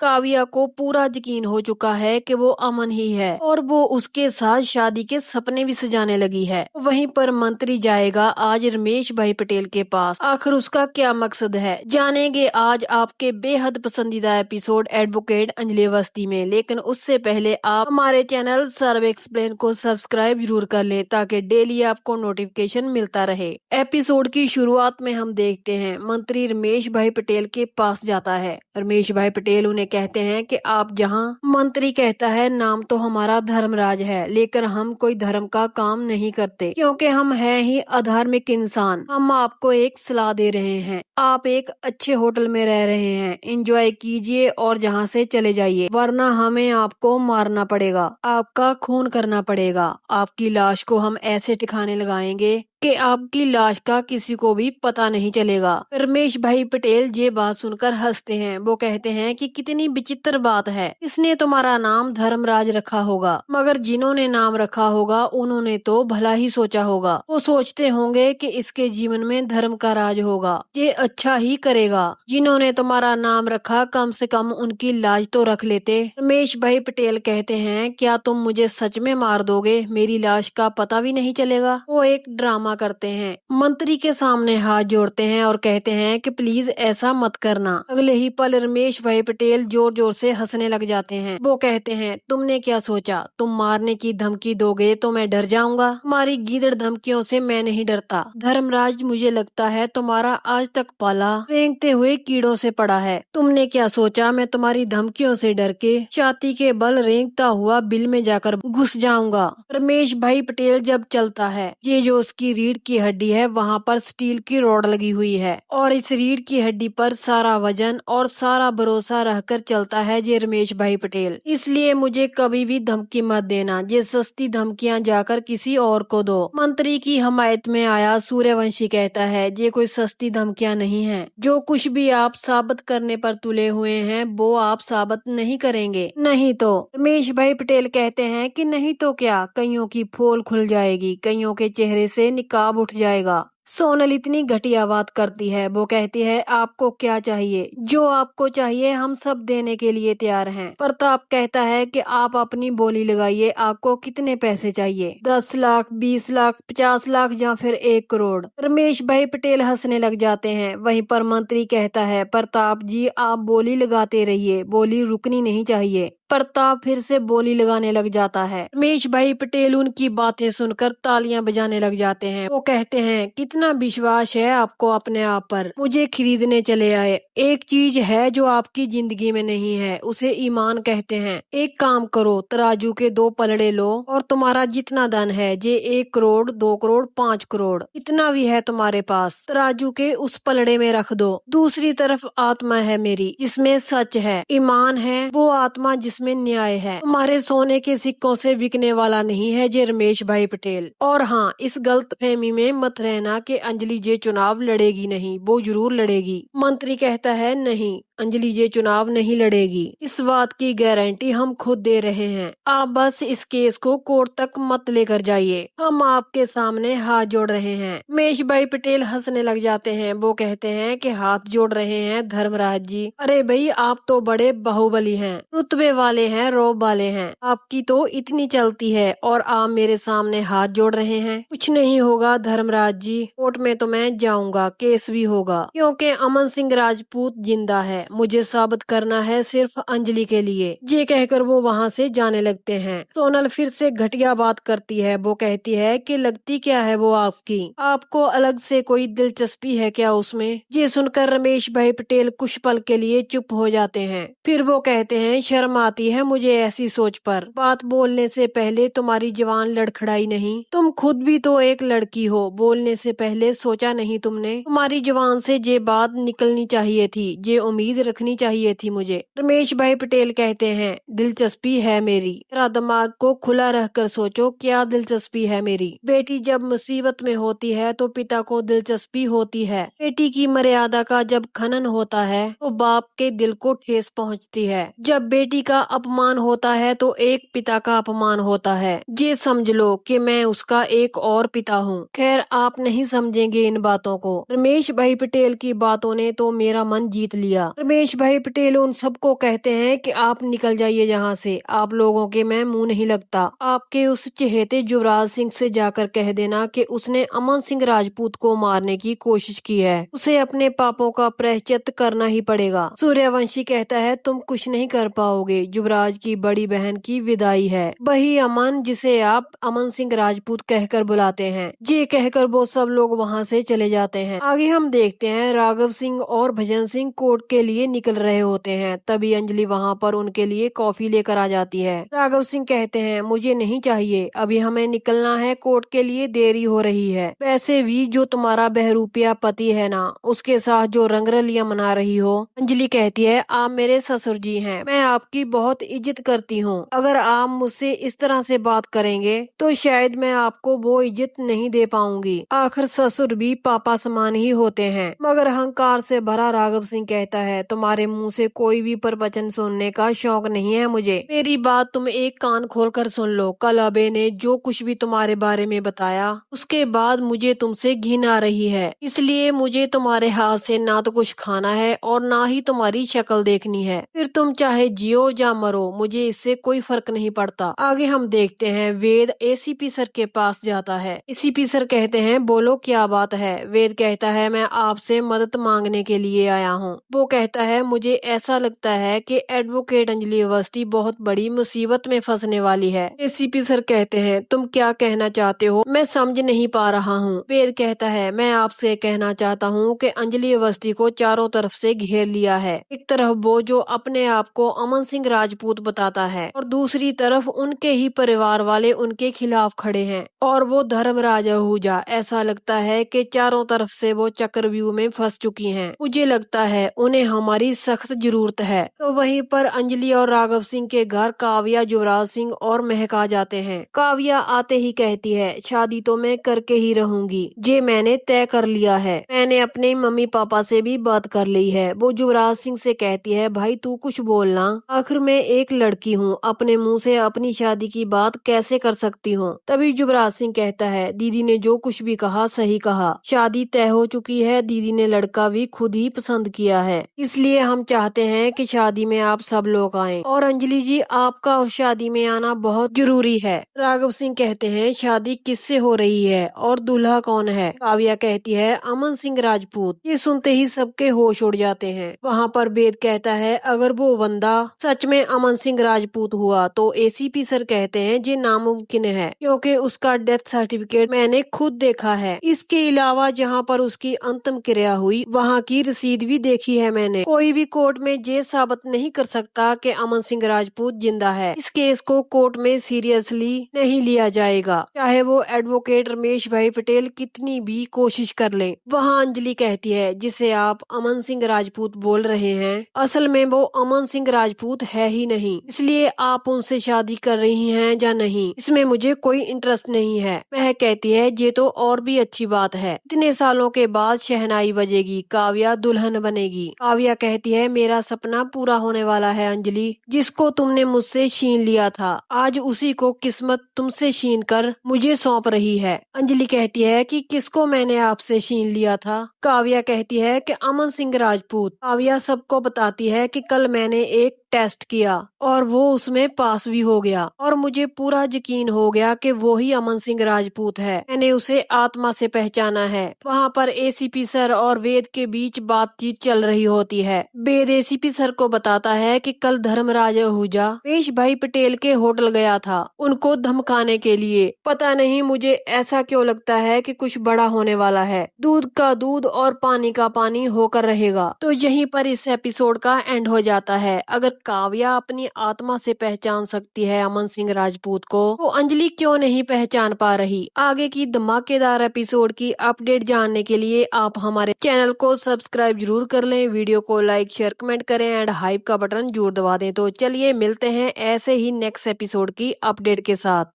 काव्या को पूरा यकीन हो चुका है कि वो अमन ही है और वो उसके साथ शादी के सपने भी सजाने लगी है। वहीं पर मंत्री जाएगा आज रमेश भाई पटेल के पास। आखिर उसका क्या मकसद है, जानेंगे आज आपके बेहद पसंदीदा एपिसोड एडवोकेट अंजलि अवस्थी में। लेकिन उससे पहले आप हमारे चैनल सर्व एक्सप्लेन को सब्सक्राइब जरूर कर ले ताकि डेली आपको नोटिफिकेशन मिलता रहे। एपिसोड की शुरुआत में हम देखते हैं मंत्री रमेश भाई पटेल के पास जाता है। रमेश भाई पटेल उन्हें कहते हैं कि आप जहां। मंत्री कहता है नाम तो हमारा धर्मराज है लेकिन हम कोई धर्म का काम नहीं करते क्योंकि हम हैं ही अधार्मिक इंसान। हम आपको एक सलाह दे रहे हैं, आप एक अच्छे होटल में रह रहे हैं, एंजॉय कीजिए और जहां से चले जाइए वरना हमें आपको मारना पड़ेगा, आपका खून करना पड़ेगा। आपकी लाश को हम ऐसे ठिकाने लगाएंगे कि आपकी लाश का किसी को भी पता नहीं चलेगा। रमेश भाई पटेल ये बात सुनकर हंसते हैं। वो कहते हैं कि कितनी विचित्र बात है, इसने तुम्हारा नाम धर्मराज रखा होगा मगर जिन्होंने नाम रखा होगा उन्होंने तो भला ही सोचा होगा। वो सोचते होंगे कि इसके जीवन में धर्म का राज होगा, ये अच्छा ही करेगा। जिन्होंने तुम्हारा नाम रखा कम से कम उनकी लाज तो रख लेते। रमेश भाई पटेल कहते हैं क्या तुम मुझे सच में मार दोगे, मेरी लाश का पता भी नहीं चलेगा। वो एक ड्रामा करते हैं, मंत्री के सामने हाथ जोड़ते हैं और कहते हैं कि प्लीज ऐसा मत करना। अगले ही पल रमेश भाई पटेल जोर जोर से हंसने लग जाते हैं। वो कहते हैं तुमने क्या सोचा, तुम मारने की धमकी दोगे तो मैं डर जाऊंगा? हमारी गीदड़ धमकियों से मैं नहीं डरता। धर्मराज मुझे लगता है तुम्हारा आज तक पाला रेंगते हुए कीड़ों से पड़ा है। तुमने क्या सोचा मैं तुम्हारी धमकियों से डर के छाती के बल रेंगता हुआ बिल में जाकर घुस जाऊंगा? रमेश भाई पटेल जब चलता है, ये जो उसकी रीढ़ की हड्डी है वहाँ पर स्टील की रॉड लगी हुई है और इस रीढ़ की हड्डी पर सारा वजन और सारा भरोसा रहकर चलता है ये रमेश भाई पटेल। इसलिए मुझे कभी भी धमकी मत देना, ये सस्ती धमकियां जाकर किसी और को दो। मंत्री की हमायत में आया सूर्यवंशी कहता है ये कोई सस्ती धमकियां नहीं है, जो कुछ भी आप साबित करने पर तुले हुए हैं वो आप साबित नहीं करेंगे, नहीं तो। रमेश भाई पटेल कहते हैं कि नहीं तो क्या, कईयों की पोल खुल जाएगी, कईयों के चेहरे से निकाब उठ जाएगा। सोनल इतनी घटिया बात करती है। वो कहती है आपको क्या चाहिए, जो आपको चाहिए हम सब देने के लिए तैयार हैं। प्रताप कहता है कि आप अपनी बोली लगाइए, आपको कितने पैसे चाहिए, 10 लाख, 20 लाख, 50 लाख या फिर 1 करोड़? रमेश भाई पटेल हंसने लग जाते हैं। वहीं पर मंत्री कहता है प्रताप जी आप बोली लगाते रहिए, बोली रुकनी नहीं चाहिए। प्रताप फिर से बोली लगाने लग जाता है। रमेश भाई पटेल उनकी बातें सुनकर तालियां बजाने लग जाते हैं। वो कहते हैं कितना विश्वास है आपको अपने आप पर, मुझे खरीदने चले आए। एक चीज है जो आपकी जिंदगी में नहीं है, उसे ईमान कहते हैं। एक काम करो, तराजू के 2 पलड़े लो और तुम्हारा जितना धन है, जे 1 करोड़, 2 करोड़, 5 करोड़, इतना भी है तुम्हारे पास, तराजू के उस पलड़े में रख दो। दूसरी तरफ आत्मा है मेरी जिसमें सच है, ईमान है, वो आत्मा जिसमें न्याय है। तुम्हारे सोने के सिक्कों से बिकने वाला नहीं है ये रमेश भाई पटेल। और हाँ, इस गलत फहमी में मत रहना कि अंजलि ये चुनाव लड़ेगी नहीं, वो जरूर लड़ेगी। मंत्री कहता है नहीं, अंजलि ये चुनाव नहीं लड़ेगी, इस बात की गारंटी हम खुद दे रहे हैं। आप बस इस केस को कोर्ट तक मत लेकर जाइए, हम आपके सामने हाथ जोड़ रहे हैं। रमेश भाई पटेल हंसने लग जाते हैं। वो कहते हैं कि हाथ जोड़ रहे हैं धर्मराज जी, अरे भाई आप तो बड़े बाहुबली हैं, रुतबे वाले हैं, रौब वाले हैं, आपकी तो इतनी चलती है और आप मेरे सामने हाथ जोड़ रहे हैं। कुछ नहीं होगा धर्मराज जी, कोर्ट में तो मैं जाऊंगा, केस भी होगा क्योंकि अमन सिंह राजपूत जिंदा है, मुझे साबित करना है सिर्फ अंजलि के लिए। ये कहकर वो वहाँ से जाने लगते हैं। सोनल फिर से घटिया बात करती है। वो कहती है कि लगती क्या है वो आपकी, आपको अलग से कोई दिलचस्पी है क्या उसमें? ये सुनकर रमेश भाई पटेल कुछ पल के लिए चुप हो जाते हैं। फिर वो कहते हैं शर्म आती है मुझे ऐसी सोच पर, बात बोलने से पहले तुम्हारी जवान लड़खड़ाई नहीं? तुम खुद भी तो एक लड़की हो, बोलने से पहले सोचा नहीं तुमने? तुम्हारी जवान से ये बात निकलनी चाहिए थी, ये उम्मीद रखनी चाहिए थी मुझे। रमेश भाई पटेल कहते हैं दिलचस्पी है मेरी, तेरा दिमाग को खुला रखकर सोचो क्या दिलचस्पी है मेरी? बेटी जब मुसीबत में होती है तो पिता को दिलचस्पी होती है, बेटी की मर्यादा का जब खनन होता है तो बाप के दिल को ठेस पहुंचती है, जब बेटी का अपमान होता है तो एक पिता का अपमान होता है। ये समझ लो कि मैं उसका एक और पिता हूँ। खैर आप नहीं समझेंगे इन बातों को। रमेश भाई पटेल की बातों ने तो मेरा मन जीत लिया। रमेश भाई पटेल उन सबको कहते हैं कि आप निकल जाइए यहाँ से, आप लोगों के मैं मुंह नहीं लगता। आपके उस चहेते युवराज सिंह से जाकर कह देना कि उसने अमन सिंह राजपूत को मारने की कोशिश की है, उसे अपने पापों का प्रायश्चित करना ही पड़ेगा। सूर्यवंशी कहता है तुम कुछ नहीं कर पाओगे, युवराज की बड़ी बहन की विदाई है, वही अमन जिसे आप अमन सिंह राजपूत कहकर बुलाते हैं। ये कहकर वो सब लोग वहाँ से चले जाते हैं। आगे हम देखते हैं राघव सिंह और भजन सिंह कोर्ट के लिए निकल रहे होते हैं। तभी अंजलि वहाँ पर उनके लिए कॉफी लेकर आ जाती है। राघव सिंह कहते हैं मुझे नहीं चाहिए, अभी हमें निकलना है, कोर्ट के लिए देरी हो रही है। वैसे भी जो तुम्हारा बहरूपिया पति है ना, उसके साथ जो रंगरलियां मना रही हो। अंजलि कहती है आप मेरे ससुर जी हैं, मैं आपकी बहुत इज्जत करती हूँ, अगर आप मुझसे इस तरह से बात करेंगे तो शायद मैं आपको वो इज्जत नहीं दे पाऊंगी। आखिर ससुर भी पापा समान ही होते हैं। मगर अहंकार से भरा राघव सिंह कहता है तुम्हारे मुंह से कोई भी प्रवचन सुनने का शौक नहीं है मुझे। मेरी बात तुम एक कान खोलकर सुन लो। कल अबे ने जो कुछ भी तुम्हारे बारे में बताया, उसके बाद मुझे तुमसे घिन आ रही है, इसलिए मुझे तुम्हारे हाथ से ना तो कुछ खाना है और ना ही तुम्हारी शक्ल देखनी है। फिर तुम चाहे जियो या मरो, मुझे इससे कोई फर्क नहीं पड़ता। आगे हम देखते हैं वेद एसीपी सर के पास जाता है। एसीपी सर कहते हैं बोलो क्या बात है। वेद कहता है मैं आपसे मदद मांगने के लिए आया हूँ। वो कहता है मुझे ऐसा लगता है कि एडवोकेट अंजलि अवस्थी बहुत बड़ी मुसीबत में फंसने वाली है। एसीपी सर कहते हैं तुम क्या कहना चाहते हो, मैं समझ नहीं पा रहा हूँ। वेद कहता है मैं आपसे कहना चाहता हूँ कि अंजलि अवस्थी को चारों तरफ से घेर लिया है। एक तरफ वो जो अपने आप को अमन सिंह राजपूत बताता है और दूसरी तरफ उनके ही परिवार वाले उनके खिलाफ खड़े हैं और वो धर्मराज आहूजा। ऐसा लगता है कि चारों तरफ से वो चक्रव्यूह में फंस चुकी हैं। मुझे लगता है उन्हें हमारी सख्त जरूरत है। तो वहीं पर अंजलि और राघव सिंह के घर काव्या, युवराज सिंह और महक आ जाते हैं। काव्या आते ही कहती है शादी तो मैं करके ही रहूंगी, ये मैंने तय कर लिया है। मैंने अपने मम्मी पापा से भी बात कर ली है। वो युवराज सिंह से कहती है भाई तू कुछ बोलना, आखिर मैं एक लड़की हूँ, अपने मुँह से अपनी शादी की बात कैसे कर सकती हूँ। तभी युवराज सिंह कहता है दीदी ने जो कुछ भी कहा सही कहा, शादी तय हो चुकी है, दीदी ने लड़का भी खुद ही पसंद किया है, इसलिए हम चाहते हैं कि शादी में आप सब लोग आएं और अंजलि जी आपका उस शादी में आना बहुत जरूरी है। राघव सिंह कहते हैं शादी किससे हो रही है और दूल्हा कौन है। काव्या कहती है अमन सिंह राजपूत। ये सुनते ही सबके होश उड़ जाते हैं। वहाँ पर वेद कहता है अगर वो बंदा सच में अमन सिंह राजपूत हुआ तो एसीपी सर कहते हैं ये नामुमकिन है, क्योंकि उसका डेथ सर्टिफिकेट मैंने खुद देखा है। इसके अलावा जहाँ पर उसकी अंतिम क्रिया हुई वहाँ की रसीद भी देखी है मैंने। कोई भी कोर्ट में ये साबित नहीं कर सकता कि अमन सिंह राजपूत जिंदा है। इस केस को कोर्ट में सीरियसली नहीं लिया जाएगा, चाहे वो एडवोकेट रमेश भाई पटेल कितनी भी कोशिश कर ले। वहाँ अंजलि कहती है जिसे आप अमन सिंह राजपूत बोल रहे हैं, असल में वो अमन सिंह राजपूत है ही नहीं, इसलिए आप उनसे शादी कर रही हैं या नहीं इसमें मुझे कोई इंटरेस्ट नहीं है। वह कहती है ये तो और भी अच्छी बात है, इतने सालों के बाद शहनाई बजेगी, काव्या दुल्हन बनेगी। काव्या कहती है मेरा सपना पूरा होने वाला है अंजलि, जिसको तुमने मुझसे छीन लिया था, आज उसी को किस्मत तुमसे छीन कर मुझे सौंप रही है। अंजलि कहती है कि किसको मैंने आपसे छीन लिया था। काव्या कहती है कि अमन सिंह राजपूत। काव्या सबको बताती है कि कल मैंने एक टेस्ट किया और वो उसमें पास भी हो गया और मुझे पूरा यकीन हो गया कि वो ही अमन सिंह राजपूत है। मैंने उसे आत्मा से पहचाना है। वहाँ पर एसीपी सर और वेद के बीच बातचीत चल रही होती है। वेद एसीपी सर को बताता है कि कल धर्मराज आहूजा रमेश भाई पटेल के होटल गया था उनको धमकाने के लिए। पता नहीं मुझे ऐसा क्यों लगता है कि कुछ बड़ा होने वाला है, दूध का दूध और पानी का पानी होकर रहेगा। तो यहीं पर इस एपिसोड का एंड हो जाता है। अगर काव्या अपनी आत्मा से पहचान सकती है अमन सिंह राजपूत को, तो अंजलि क्यों नहीं पहचान पा रही। आगे की धमाकेदार एपिसोड की अपडेट जानने के लिए आप हमारे चैनल को सब्सक्राइब जरूर कर लें, वीडियो को लाइक शेयर कमेंट करें एंड हाइप का बटन जरूर दबा दें। तो चलिए मिलते हैं ऐसे ही नेक्स्ट एपिसोड की अपडेट के साथ।